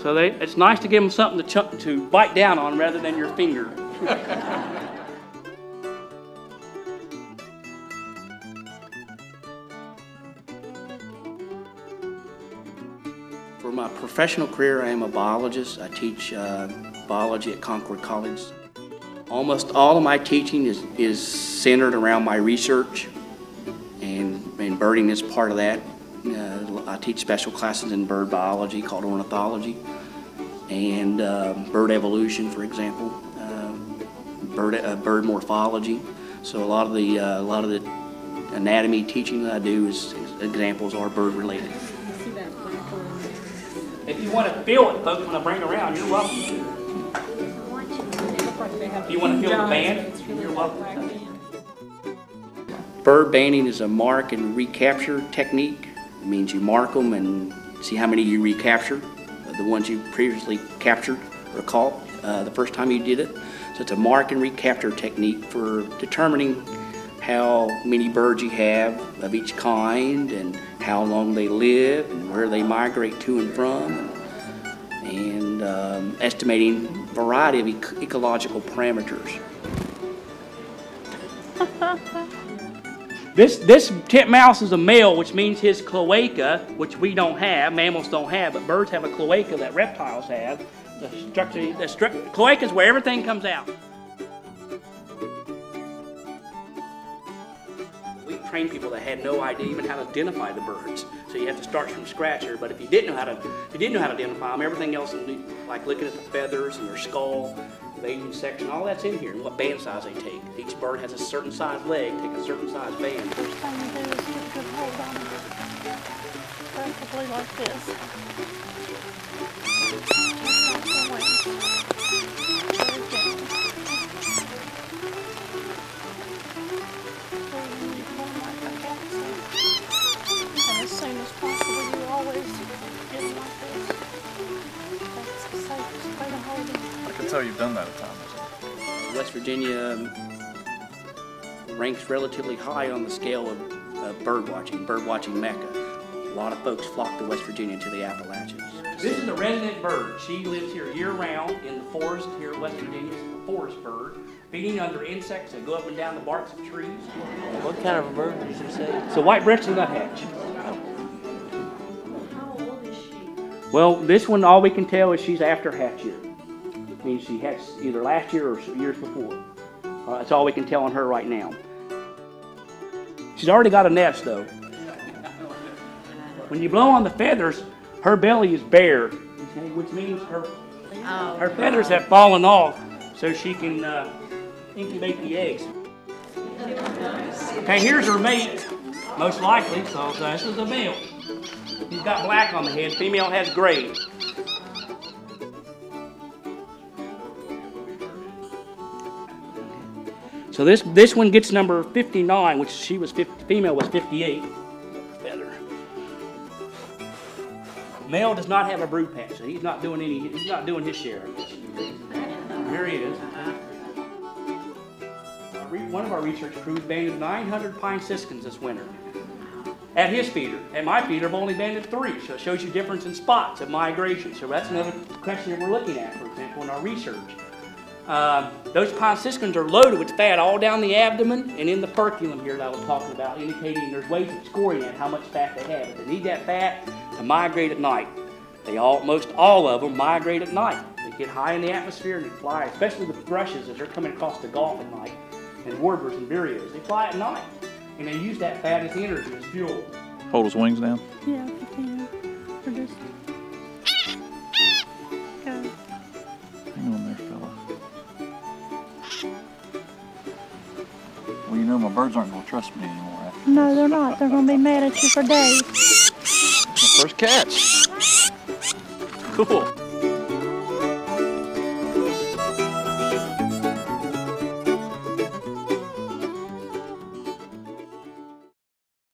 So it's nice to give them something to bite down on rather than your finger. For my professional career, I am a biologist. I teach biology at Concord College. Almost all of my teaching is centered around my research, and birding is part of that. I teach special classes in bird biology called ornithology, and bird evolution, for example, bird morphology. So a lot of the anatomy teaching that I do examples are bird related. If you want to feel it, folks, when I bring it around, you're welcome to. If you want to feel the band, you're welcome. Bird banding is a mark and recapture technique. It means you mark them and see how many you recapture, the ones you previously captured or caught the first time you did it. So it's a mark and recapture technique for determining how many birds you have of each kind and how long they live and where they migrate to and from, and estimating a variety of ecological parameters. This titmouse is a male, which means his cloaca, which we don't have, mammals don't have, but birds have a cloaca that reptiles have. The cloaca is where everything comes out. We trained people that had no idea even how to identify the birds. So you have to start from scratch here. But if you didn't know how to identify them, everything else, like looking at the feathers and their skull, the aging section, all that's in here, and what band size they take. Each bird has a certain size leg, take a certain size band. First thing we do is get a good hold on it, preferably like this. And as soon as possible, you always get them like this. That's the safest way to hold them. I can tell you've done that a time or so. West Virginia ranks relatively high on the scale of bird watching mecca. A lot of folks flock to West Virginia to the Appalachians. This is a resident bird. She lives here year-round in the forest here in West Virginia. It's a forest bird, feeding under insects that go up and down the barks of trees. What kind of a bird did you say? It's a white-breasted nuthatch. How old is she? Well, this one, all we can tell is she's after hatch year. It means she hatched either last year or years before. That's all we can tell on her right now. She's already got a nest, though. When you blow on the feathers, her belly is bare, okay, which means her feathers have fallen off, so she can incubate the eggs. Okay, here's her mate, most likely. So this is a male. He's got black on the head. Female has gray. So this one gets number 59, which female was 58. Feather. Male does not have a brood patch, so he's not doing his share of this. Here he is. One of our research crews banded 900 pine siskins this winter. At his feeder. At my feeder, I've only banded 3, so it shows you difference in spots of migration. So that's another question that we're looking at, for example, in our research. Those pine siskins are loaded with fat all down the abdomen and in the furculum here that I was talking about, indicating there's ways of scoring at how much fat they have. They need that fat to migrate at night. Most all of them migrate at night. They get high in the atmosphere and they fly, especially the thrushes as they're coming across the Gulf at night, and warblers and vireos. They fly at night, and they use that fat as energy, as fuel. Hold his wings down? Yeah, if you can. Or just go. Hang on there, fella. Well, you know my birds aren't going to trust me anymore after No, they're not. They're going to be mad at you for days. my first catch. Cool.